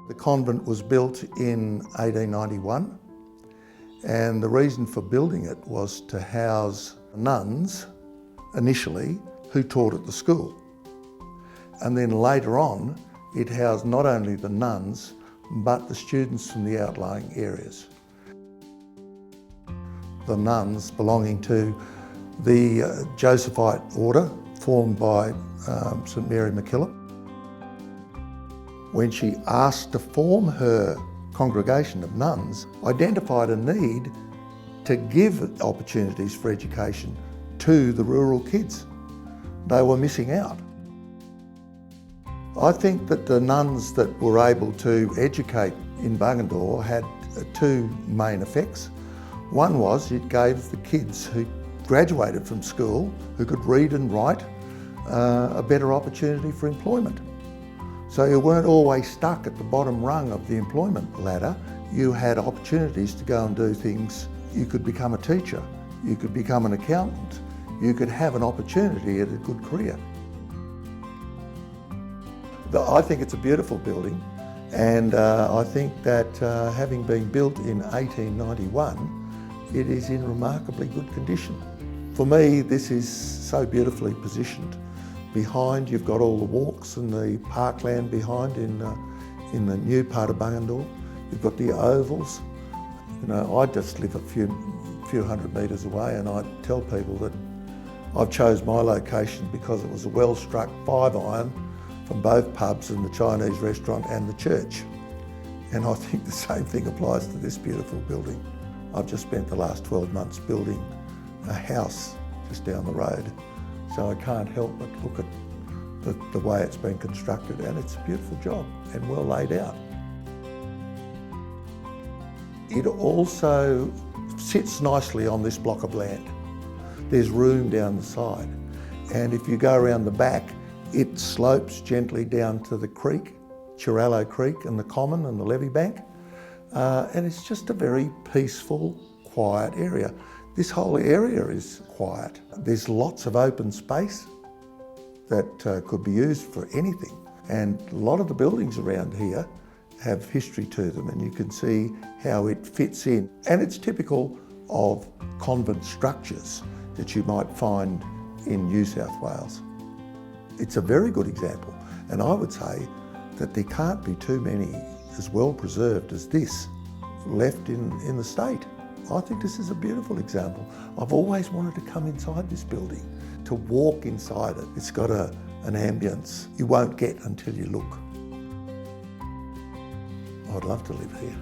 The convent was built in 1891, and the reason for building it was to house nuns initially who taught at the school. And then later on, it housed not only the nuns, but the students from the outlying areas. The nuns belonging to the Josephite order formed by St Mary MacKillop. When she asked to form her congregation of nuns, identified a need to give opportunities for education to the rural kids. They were missing out. I think that the nuns that were able to educate in Bungendore had two main effects. One was it gave the kids who graduated from school, who could read and write, a better opportunity for employment. So you weren't always stuck at the bottom rung of the employment ladder. You had opportunities to go and do things. You could become a teacher, you could become an accountant, you could have an opportunity at a good career. I think it's a beautiful building, and I think that having been built in 1891, it is in remarkably good condition. For me, this is so beautifully positioned. Behind, you've got all the walks and the parkland behind in the new part of Bungendore. You've got the ovals. You know, I just live a few hundred metres away, and I tell people that I've chose my location because it was a well-struck 5-iron from both pubs and the Chinese restaurant and the church. And I think the same thing applies to this beautiful building. I've just spent the last 12 months building a house just down the road. So I can't help but look at the way it's been constructed, and it's a beautiful job and well laid out. It also sits nicely on this block of land. There's room down the side, and if you go around the back, it slopes gently down to the creek, Chirallo Creek, and the common and the levee bank, and it's just a very peaceful, quiet area. This whole area is quiet. There's lots of open space that could be used for anything. And a lot of the buildings around here have history to them, and you can see how it fits in. And it's typical of convent structures that you might find in New South Wales. It's a very good example, and I would say that there can't be too many as well preserved as this left in the state. I think this is a beautiful example. I've always wanted to come inside this building, to walk inside it. It's got an ambience you won't get until you look. I'd love to live here.